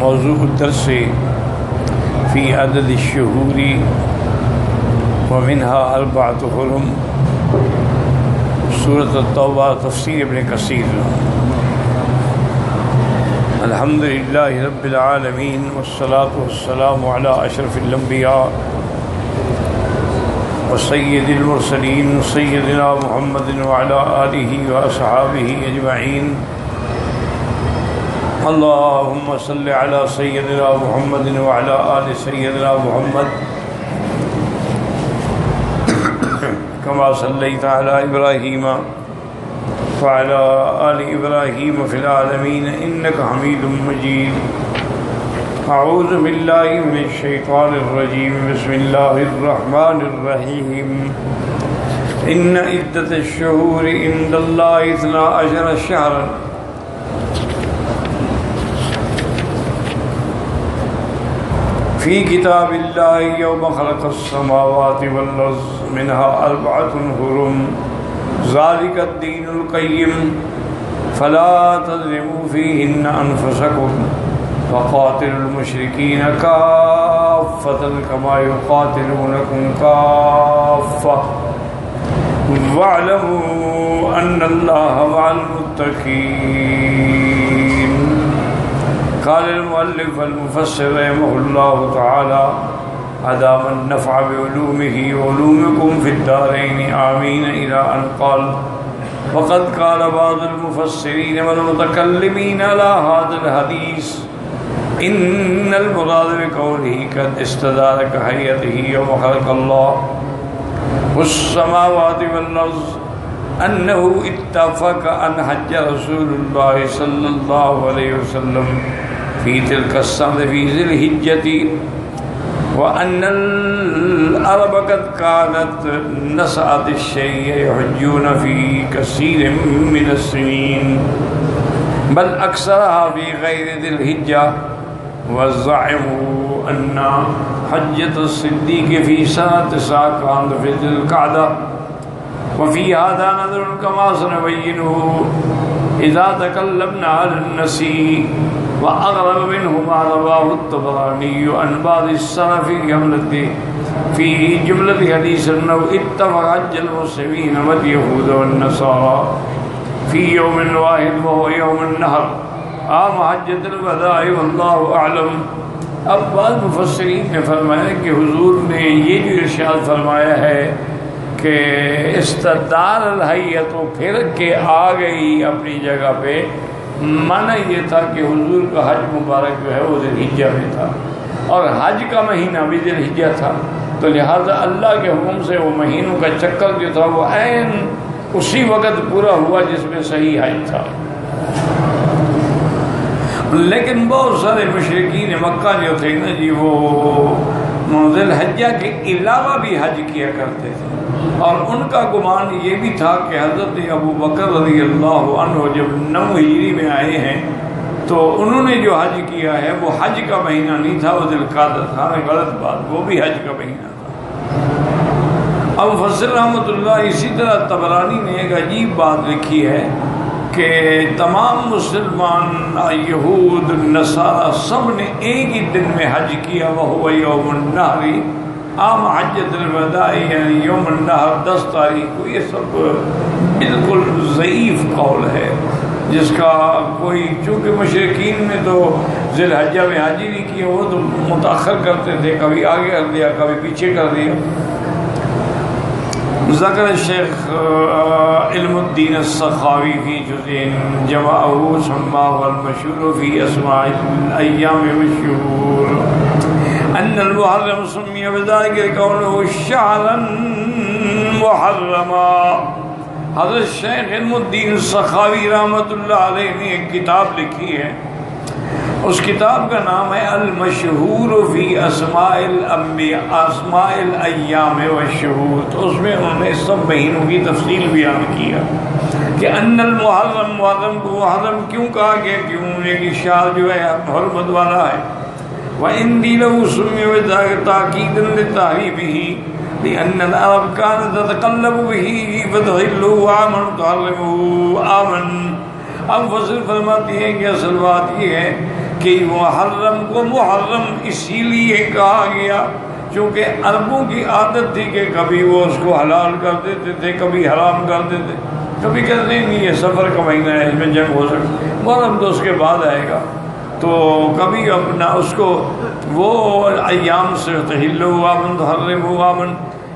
موضوع الدرس فی عدد الشہور ومنها 4 حرم، سورۃ التوبہ، تفسیر ابن کثیر۔ الحمدللہ رب العالمین والصلاة والسلام علی اشرف الانبیاء وسید المرسلین سیدنا محمد وعلی آلہ واصحابہ اجمعین۔ اللہم صل علی سیدنا محمد وعلی آل سیدنا محمد کما صلیت علی ابراہیم وعلی آل ابراہیم فی العالمین انک حمید مجید۔ اعوذ باللہ من الشیطان الرجیم، بسم اللہ الرحمن الرحیم۔ ان عدت الشہور عند اللہ 12 شہرا فی کتاب اللہ یوم خلق السماوات والارض منها 4 حرم ذالک الدین القیم فلا تظلموا فیہن انفسکم وقاتلوا المشرکین کافۃ کما یقاتلونکم کافۃ واعلموا ان اللہ مع المتقین۔ قال المؤلف المفسر رحمہ اللہ تعالی ادام النفع بعلومه وعلومكم في الدارين آمین الى ان قال وقد قال بعض المفسرین والمتکلمین على هذا الحدیث ان المراد بقوله قد استدار كهيئته يوم خلق الله والسماوات والارض انه اتفق ان حج رسول الله صلی اللہ علیہ وسلم في تلك السنة في ذي الحجة وأن العرب قد كانت نسعت الشيء يحجون في كثير من السنين بل أكثرها في غير ذي الحجة وزعموا أن حجة الصديق في سنة 9 كانت في ذي القعدة وفي هذا نظر كما سنبينه إذا تكلمنا عن النسي وأغرب منه ما رواه الطبراني عن بعض السلف في جملة حديث أنه اتفق حج المسلمين واليهود والنصارى في يوم واحد وهو يوم النحر عام حجة الوداع والله أعلم۔ اب بعض مفسرین نے فرمایا کہ حضور نے یہ جو ارشاد فرمایا ہے کہ استدار الحیت و پھر کے آ گئی اپنی جگہ پہ، معنی یہ تھا کہ حضور کا حج مبارک جو ہے وہ ذی الحجہ میں تھا اور حج کا مہینہ بھی ذی الحجہ تھا، تو لہٰذا اللہ کے حکم سے وہ مہینوں کا چکر جو تھا وہ عین اسی وقت پورا ہوا جس میں صحیح حج تھا۔ لیکن بہت سارے مشرکین مکہ جو تھے نا جی، وہ ذی الحجہ کے علاوہ بھی حج کیا کرتے تھے، اور ان کا گمان یہ بھی تھا کہ حضرت ابو بکر رضی اللہ عنہ جب 9 ہجری میں آئے ہیں تو انہوں نے جو حج کیا ہے وہ حج کا مہینہ نہیں تھا، وہ ذی القعدہ تھا۔ غلط بات، وہ بھی حج کا مہینہ تھا۔ اب مفسر رحمۃ اللہ اسی طرح طبرانی نے ایک عجیب بات لکھی ہے کہ تمام مسلمان یہود نصارہ سب نے ایک ہی دن میں حج کیا، وہ یوم النحر عام حجۃ الوداع، یعنی یوم النحر 10 تاریخ کو۔ یہ سب بالکل ضعیف قول ہے جس کا کوئی، چونکہ مشرکین میں تو ذی الحجہ میں حج ہی نہیں کیا، وہ تو متاخر کرتے تھے، کبھی آگے کر دیا کبھی پیچھے کر دیا۔ ذکر الشیخ علم الدین السخاوی فی جزء جمعہ سماہ المشہور فی اسماء الایام والشہور ان المحرم سمی بذلك لكونه شهرا محرما۔ حضرت شیخ علم الدین سخاوی رحمۃ اللہ علیہ نے ایک کتاب لکھی ہے، اس کتاب کا نام ہے المشہور فی اسماء اسماء الایام والشہور۔ تو اس میں انہوں نے سب مہینوں کی تفصیل بیان کیا کہ ان المحرم، محرم کو محرم کیوں کہا گیا، کیوں ایک شہر جو ہے حرمت والا ہے۔ وَإِنِّي لَهُ سُمِّيَ بِذَلِكَ تَأْكِيدًا لِتَحْرِيمِهِ لِأَنَّ الْعَرَبَ كَانَتْ تَتَقَلَّبُ بِهِ فَتُحِلُّهُ عَامًا وَتُحَرِّمُهُ عَامًا۔ اب فصل فرماتی ہیں کہ اصل بات یہ ہے کہ محرم کو محرم اسی لیے کہا گیا چونکہ عربوں کی عادت تھی کہ کبھی وہ اس کو حلال کر دیتے تھے، کبھی حرام کر دیتے، کبھی کہتے نہیں یہ سفر کا مہینہ ہے اس میں جنگ ہو سکتی، محرم تو اس کے بعد آئے گا، تو کبھی اپنا اس کو وہ ایام سے تحلوا من تحرموا من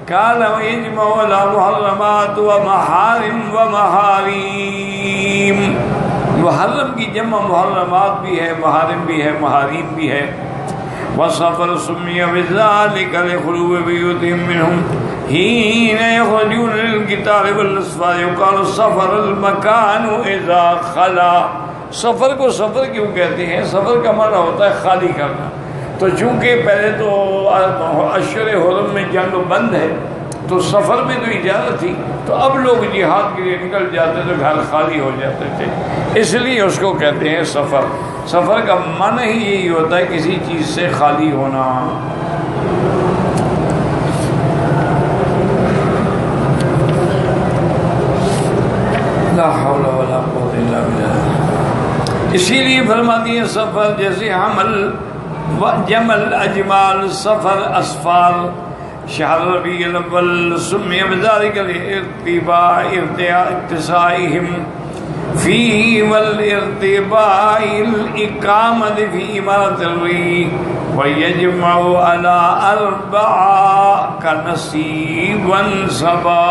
قال ويجمع على محرمات ومحارم ومحاریم، محرم کی جمع محرمات بھی ہے، محارم بھی ہے، محاریم بھی ہے۔ والسفر سمي بذلك لخلو بيوتهم منهم حين يخرجون للقتال والأسفار، يقال سفر المكان إذا خلا۔ سفر کو سفر کیوں کہتے ہیں؟ سفر کا معنی ہوتا ہے خالی کرنا، تو چونکہ پہلے تو اشہر حرم میں جنگ بند ہے تو سفر میں تو اجازت تھی، تو اب لوگ جہاد کے لیے نکل جاتے تو گھر خالی ہو جاتے تھے، اس لیے اس کو کہتے ہیں سفر۔ سفر کا معنی ہی یہی ہوتا ہے کسی چیز سے خالی ہونا۔ لا حول ولا قوت الا باللہ۔ اسی لیے فرماتی ہیں سفر جیسے حمل جمل اجمال، سفر اسفار۔ شہر ربیع الاول سمی بذلك الارتباع اتسائهم فی والارتباع الاقامت فی امارت الری ویجمع على اربع کنصیب وانصبا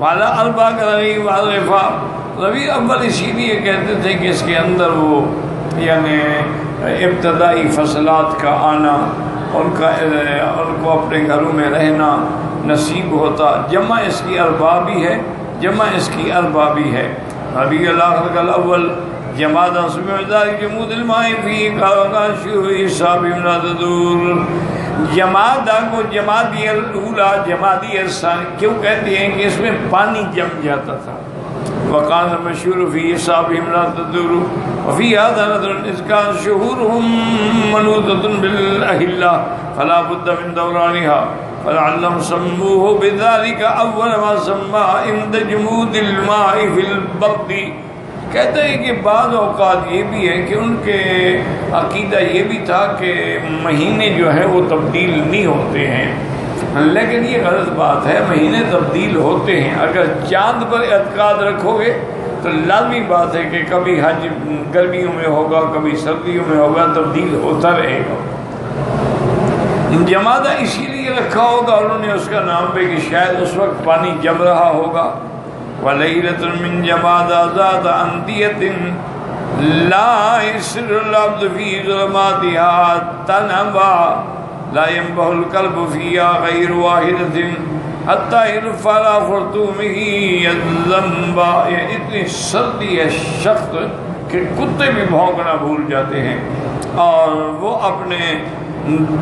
وعلى اربع کرغیب والغفا۔ ربیع اول اسی لیے کہتے تھے کہ اس کے اندر وہ یعنی ابتدائی فصلات کا آنا، ان کو اپنے گھروں میں رہنا نصیب ہوتا۔ جمع اس کی اربع بھی ہے، جمع اس کی اربع بھی ہے۔ ربیع الاخر الاول جماد اسم ذلك جمود الماء فی کا شروع حساب لا تدور۔ جمادہ کو جمادی الاولا جمادی الثانی کیوں کہتے ہیں کہ اس میں پانی جم جاتا تھا۔ وقال مشہور فی حسابهم لا تدور وفی هذا نظر اذ كان شهورهم منوطة بالاهلة فلا بد من دورانها فلعلهم سموه بذلك اول ما سمى عند جمود الماء في البرد۔ کہتے ہیں کہ بعض اوقات یہ بھی ہے کہ ان کے عقیدہ یہ بھی تھا کہ مہینے جو ہے وہ تبدیل نہیں ہوتے ہیں، لیکن یہ غلط بات ہے، مہینے تبدیل ہوتے ہیں۔ اگر چاند پر اعتقاد رکھو گے تو لازمی بات ہے کہ کبھی حج گرمیوں میں ہوگا، کبھی سردیوں میں ہوگا، تبدیل ہوتا رہے گا۔ جمادہ اسی لیے رکھا ہوگا انہوں نے اس کا نام پہ کہ شاید اس وقت پانی جم رہا ہوگا۔ وَلَيْلَةٌ مِّن جَمَادَ ذَاتَ أَنْدِيَةٍ لَا يَسِرُّ الْعَبْدُ فِي ظُلُمَاتِهَا تَنَبَّا لا ينبه القلب فيها غير واحدة حتى يرفع خرطومه الذنب۔ یہ اتنی سردی ہے سخت کہ کتے بھی بھونکنا بھول جاتے ہیں اور وہ اپنے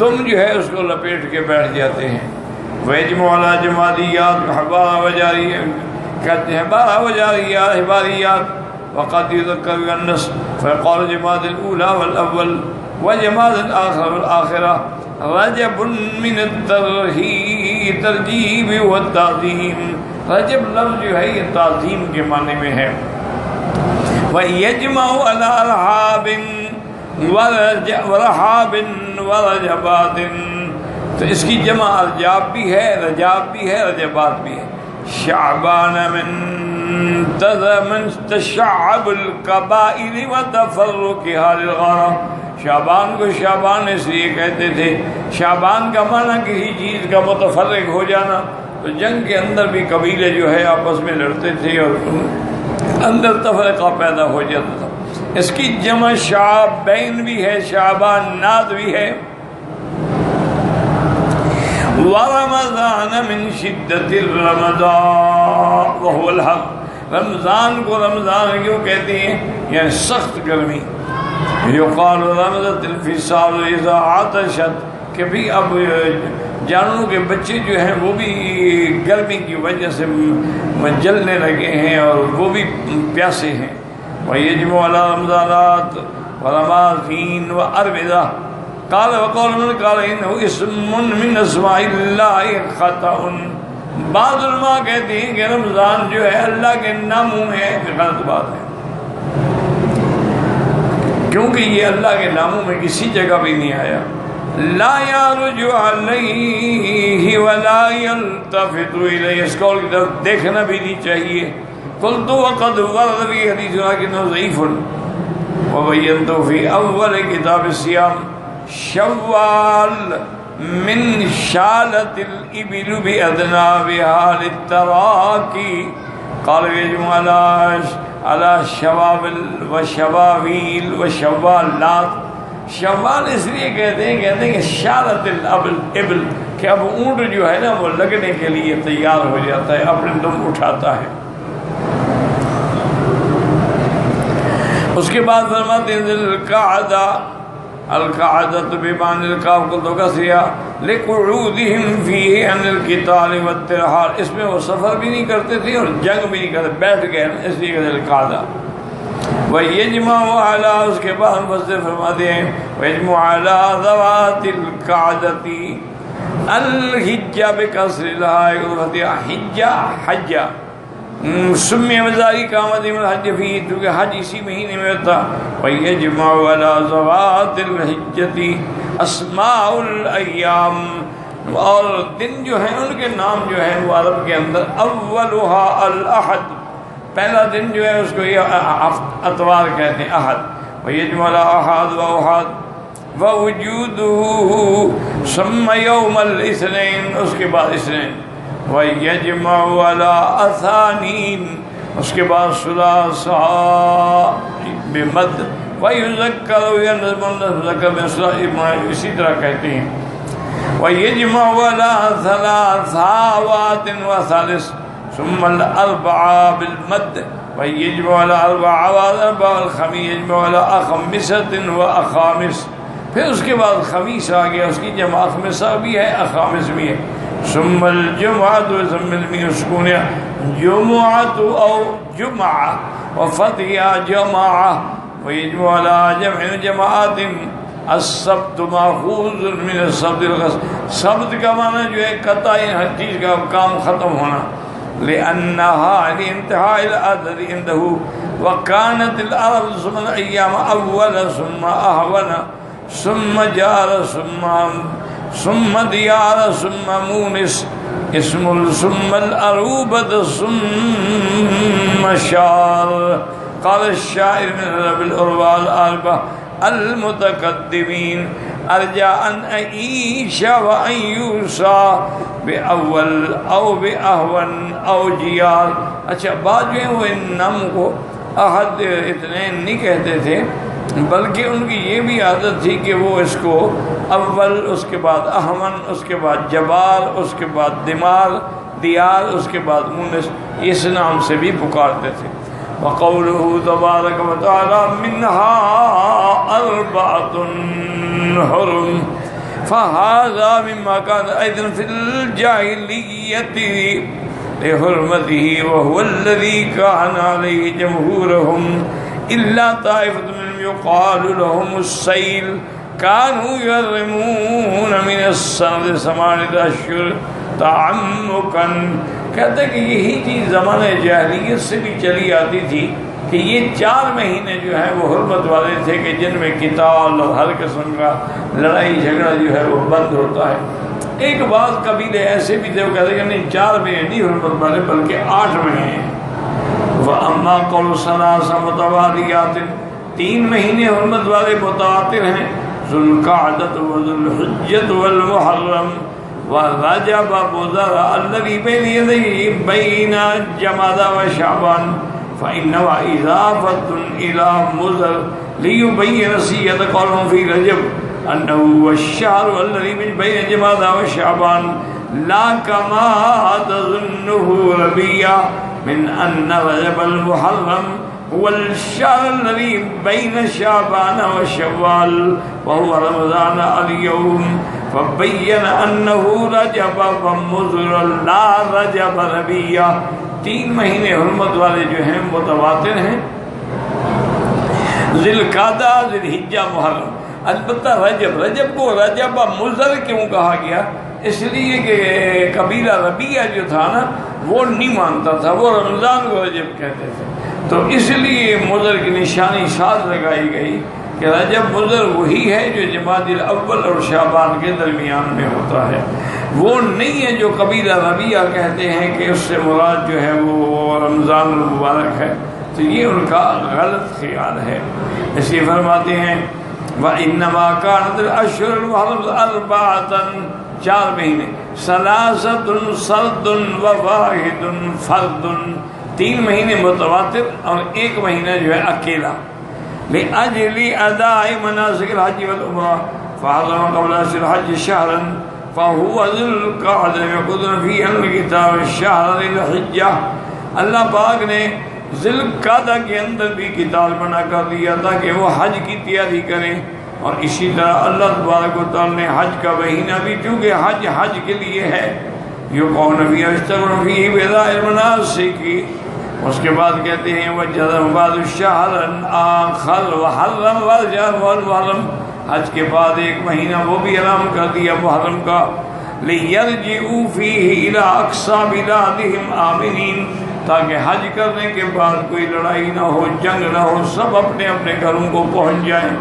دم جو ہے اس کو لپیٹ کے بیٹھ جاتے ہیں۔ ویجمع علی جمادیات حبارہ وجاریات کہتے ہیں، بارہ وجاریات حباریات وقد يذكر النص فيقال جماد الاولى والاول وجماد الاخر والاخرہ رجب من الترجیب والتعظیم۔ رجب لفظ جو ہے یہ تعظیم کے معنی میں ہے۔ وَيَجْمَعُ عَلَىٰ أَرْحَابٍ وَرَحَابٍ وَرَجَبَاتٍ، تو اس کی جمع ارجاب بھی ہے، رجاب بھی ہے، رجبات بھی ہے۔ شعبان من تشعب القبائل وتفرقها للغرام۔ شعبان کو شعبان اس لیے کہتے تھے، شعبان کا معنی کسی چیز کا متفرق ہو جانا، تو جنگ کے اندر بھی قبیلے جو ہے آپس میں لڑتے تھے اور اندر تفرقہ پیدا ہو جاتا تھا۔ اس کی جمع شعبین بھی ہے، شعبان ناد بھی ہے۔ وَرَمَضَانَ مِن شِدَّةِ الرَّمَضَانِ وَهُوَ الْحَقُّ۔ رمضان کو رمضان کیوں کہتے ہیں؟ یعنی سخت گرمی۔ یقال رمضت الفصال اذا عطشت، کہ بھی اب جانوروں کے بچے جو ہیں وہ بھی گرمی کی وجہ سے جلنے لگے ہیں اور وہ بھی پیاسے ہیں۔ وَيَجْمُعُ عَلَىٰ رَمْضَانَاتِ وَرَمَاضِينَ وَأَرْبِدَةٍ قال وقال من قال انه اسم من اسماء الله خطأ۔ بعض علماء کہتے ہیں کہ رمضان جو ہے اللہ کے ناموں میں غلط بات ہے۔ کیونکہ یہ اللہ کے ناموں میں کسی جگہ بھی نہیں آیا. لا يرجع علیہ ولا يلتفت الیہ، اس قول کی طرف دیکھنا بھی نہیں چاہیے. قلت وقد ورد فی حدیث لکن ضعیف وبینت فی اول کتاب الصیام شوال من شالت الابل بأذنابها للتراکی قال يجمع على شوابل وشواویل وشوالات. شوال اس لیے کہتے ہیں کہ شالت الابل کہ اب اونٹ جو ہے نا وہ لگنے کے لیے تیار ہو جاتا ہے، اپنے دم اٹھاتا ہے. اس کے بعد فرماتے ہیں القعدہ، القعدۃ بمعنی القاف کو تو کسریا لقعودہم فیہ عن القتال والترحال، اس میں وہ سفر بھی نہیں کرتے تھے اور جنگ بھی نہیں کرتے، بیٹھ گئے اس لیے کہ القعدہ. وَيَجْمَعُ عَلَىٰ، اس کے بعد مفسر فرماتے ہیں وَيَجْمَعُ عَلَىٰ ذَوَاتِ الْقَعْدَةِ الْحِجَّةِ بِكَسْرِ الْحَاءِ حِجَّہ حجہ سمی مزاری قامت من الحج فی، کیونکہ حج اسی مہینے میں ہوتا. وَيَجْمَعُ عَلَىٰ ذَوَاتِ الْحِجَّةِ اسْمَاءُ الْأَيَّامِ، اور دن جو ہیں ان کے نام جو ہیں وہ عرب کے اندر اولها الاحد، پہلا دن جو ہے اس کو یہ اتوار کہتے ہیں، احد. وَيَجْمَعُ عَلَىٰ احد وَأُحد وَوُجُودُهُ ثُمَّ يَوْمَ الاثنين، اس کے بعد اثنين. وَيَجْمَعُ عَلَىٰ أَثَانِينَ، اس کے بعد ثلاثاء بمد. وَيُذَكَّرُ اسی طرح کہتے ہیں. وَيَجْمَعُ عَلَىٰ ثَلَاثَوَاتٍ وَثَالِث ثم الأربعة بالمد. ويجمع على أربعة وأربعة الخميس يجمع على أخمسة وأخامس، پھر اس کے بعد خمیس آ گیا، اس کی جمع خمسہ بھی ہے اخامس بھی ہے. ثم الجمعة ثم الميم سکون جمعة أو جمعة وفتح جماعة. ويجمع على جمع جماعات السبت ماخوذ من السبت الغسل، سبت کا معنی جو ہے قطع ہر چیز کا کام ختم ہونا. لأنها لانتهاء العدد عنده وكانت العرب ثم الأيام أول ثم أهون ثم جار ثم ديار ثم مونس اسم ثم الأروبة ثم شار. قال الشاعر من رب الأربعة الأربعة المتقدمين ارجع ان اعيش وان يوصى باول او باهون او جيار. اچھا بعد جو ہے وہ ان نام کو احد اثنین نہیں کہتے تھے، بلکہ ان کی یہ بھی عادت تھی کہ وہ اس کو اول، اس کے بعد احون، اس کے بعد جبار، اس کے بعد دمار، دیار، اس کے بعد مونس، اس نام سے بھی پکارتے تھے. وقوله تبارك وتعالى منها أربعة حرم فهذا مما كان أيضا في الجاهلية لحرمته وهو الذي كان عليه جمهورهم إلا طائفة منهم يقال لهم السيل كانوا يحرمون من السنة 8 أشهر تعمقا. کہتے ہیں کہ یہی چیز زمانہ جاہلیت سے بھی چلی آتی تھی کہ یہ 4 مہینے جو ہیں وہ حرمت والے تھے کہ جن میں قتال اور ہر قسم کا لڑائی جھگڑا جو ہے وہ بند ہوتا ہے. ایک بعض قبیلے ایسے بھی تھے وہ کہتے ہیں کہ نہیں 4 مہینے نہیں حرمت والے بلکہ 8 مہینے ہیں. وَأَمَّا قَوْلُ ثَلَاثَ مُتَوَالِيَاتٍ، 3 مہینے حرمت والے متواتر ہیں، ذو القعدۃ وذو الحجۃ والمحرم ورجب مضر الذي بين يديه بين جمادى وشعبان فإنه إضافة إلى مضر ليبين سيئة قولهم في رجب أنه هو الشهر الذي بين جمادى وشعبان لا كما تظنه ربيع من أن رجب المحرم هو الشهر الذي بين شعبان وشوال وهو رمضان اليوم فبين أنه رجب ومضر لا رجب ربيع. 3 مہینے حرمت والے جو ہیں متواتر ہیں، ذی القعدہ، ذی الحجہ، محرم. البتہ رجب کو رجب مضر کیوں کہا گیا؟ اس لیے کہ قبیلہ ربیہ جو تھا نا وہ نہیں مانتا تھا، وہ رمضان کو رجب کہتے تھے، تو اس لیے مضر کی نشانی ساتھ لگائی گئی کہ رجب مضر وہی ہے جو جمادی الاول اور شعبان کے درمیان میں ہوتا ہے، وہ نہیں ہے جو قبیلہ ربیہ کہتے ہیں کہ اس سے مراد جو ہے وہ رمضان المبارک ہے، تو یہ ان کا غلط خیال ہے۔ اس لیے فرماتے ہیں وَإِنَّمَا كَانَتِ الْأَشْهُرُ الْمُحَرَّمَةُ أَرْبَعَةً، 4 مہینے، ثَلَاثَةٌ سَرْدٌ وَوَاحِدٌ فَرْدٌ، 3 مہینے متواتر اور 1 مہینہ جو ہے اکیلا، لِأَجْلِ أَدَاءِ مَنَاسِكِ الْحَجِّ وَالْعُمْرَةِ فَحَرَّمَ قَبْلَ أَشْهُرِ الْحَجِّ شَهْرًا فَهُوَ ذُو الْقَعْدَةِ يَقُدُّ فِيهِ الْكِتَابُ الشَّهْرَ ذِي الْحِجَّةِ، اللہ پاک نے ذی القعدہ کے اندر بھی قتال منع کر دیا تاکہ وہ حج کی تیاری کریں، اور اسی طرح اللہ تبارک و تعالیٰ نے حج کا مہینہ بھی، چونکہ حج کے لیے ہے، یقون فیہ یشتغلون فیہ بأداء المناسک، اس کے بعد کہتے ہیں وجعل بعد الشہر آخر وحرم والشہر والمحرم، حج کے بعد 1 مہینہ وہ بھی حرام کر دیا محرم کا، لیرجعوا فیہ الی اقصی بلادہم آمنین، تاکہ حج کرنے کے بعد کوئی لڑائی نہ ہو، جنگ نہ ہو، سب اپنے اپنے گھروں کو پہنچ جائیں۔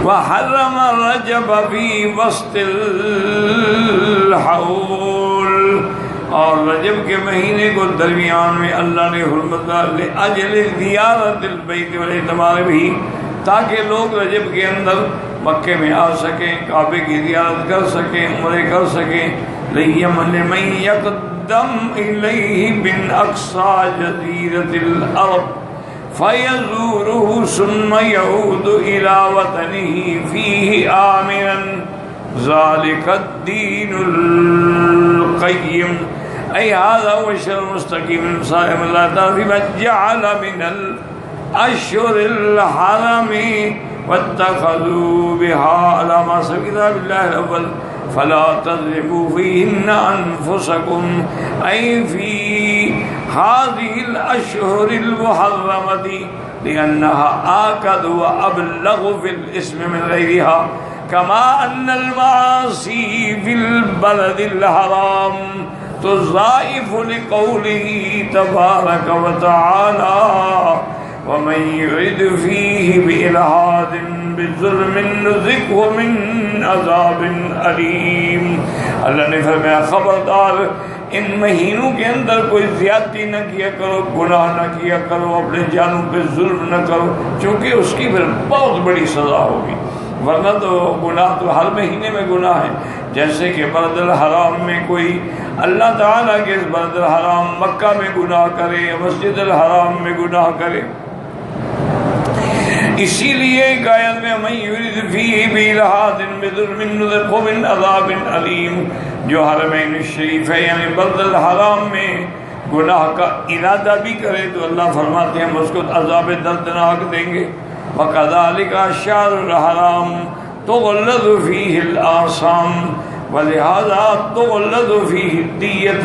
وحرم الرجب فی وسط الحول، اور رجب کے مہینے کو درمیان میں اللہ نے حرمت لأجل زیارت البیت والاعتمار بھی، تاکہ لوگ رجب کے اندر مکے میں آ سکیں، کعبے کی زیارت کر سکیں، عمرے کر سکیں، لمن یقدم الیہ من اقصی جزیرۃ الارض فیزورہ ثم یعود الی وطنہ فیہ آمنا ذالک الدین القیم، ای ھذا هو الشرع المستقیم صائم اللہ تعالی فیما جعل من الاشہر الحرم واتخذوا بها على ما سبق كتاب الله الاول فلا تظلموا فيهن انفسكم، اي في هذه الاشهر المحرمه لانها آكد وابلغ في الاسم من غيرها، كما ان المعاصي في البلد الحرام تضاعف لقوله تبارك وتعالى ومن يرد فيه بإلحاد بظلم نذقه من عذاب علیم، اللہ نے فرمایا خبردار ان مہینوں کے اندر کوئی زیادتی نہ کیا کرو، گناہ نہ کیا کرو، اپنے جانوں پہ ظلم نہ کرو، چونکہ اس کی پھر بہت بڑی سزا ہوگی، ورنہ تو گناہ تو ہر مہینے میں گناہ ہے، جیسے کہ بلد الحرام میں کوئی اللہ تعالیٰ کے اس بلد الحرام مکہ میں گناہ کرے، مسجد الحرام میں گناہ کرے، اسی لیے ایک آیت میں من یرد فیہ بإلحاد بظلم نذقہ من عذاب علیم، جو حرمین الشریف ہے یعنی بلد الحرام میں گناہ کا ارادہ بھی کرے تو اللہ فرماتے ہیں ہم اس کو عذاب دردناک دیں گے۔ وَكَذَلِكَ الشَّهْرُ الْحَرَامُ تُغْلَظُ فِيهِ الْآثَامُ وَلِهَذَا تُغْلَظُ فِيهِ الدِّيَّةُ،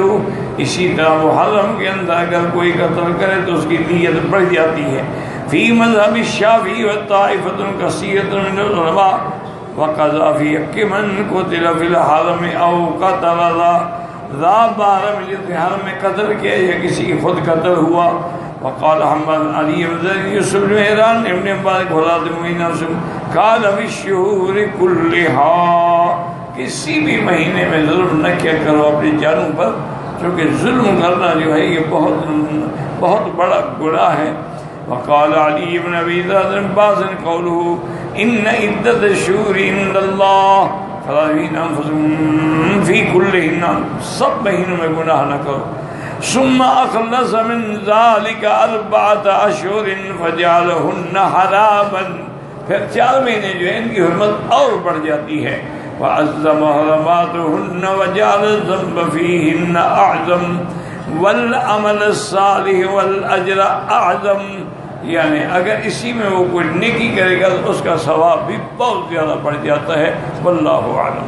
اسی طرح محرم کے اندر اگر کوئی قتل کرے تو اس کی دیت بڑھ جاتی ہے۔ فی مذہب الشافعی والطائفۃ کثیرۃ من العلماء وقضا فی حق من قتل فی الحرم او قتل ذا بحرم، جس نے حرم میں قتل کیا یا کسی کی خود قتل ہوا۔ وقال حمد علی بن یوسف بن مہران ابن مبارک حضرات معین قال فی الشہور کلھا، کسی بھی مہینے میں ظلم نہ کیا کرو اپنی جانوں پر، کیونکہ ظلم کرنا جو ہے یہ بہت بڑا گناہ ہے۔ وقال علی بن ابی باز قوله ان عدت الشہور عند اللہ فلاحین انفسهم فی کلہن، سب مہینوں میں گناہ نہ کرو۔ ثم اخلص من ذلك 4 اشہر فجعلهن حراما، پھر 4 مہینے جو ہے ان کی حرمت اور بڑھ جاتی ہے۔ وعظم حرماتهن وجعل الذنب فيهن اعظم والعمل الصالح والاجر اعظم، یعنی اگر اسی میں وہ کوئی نیکی کرے گا تو اس کا ثواب بھی بہت زیادہ بڑھ جاتا ہے۔ واللہ اعلم۔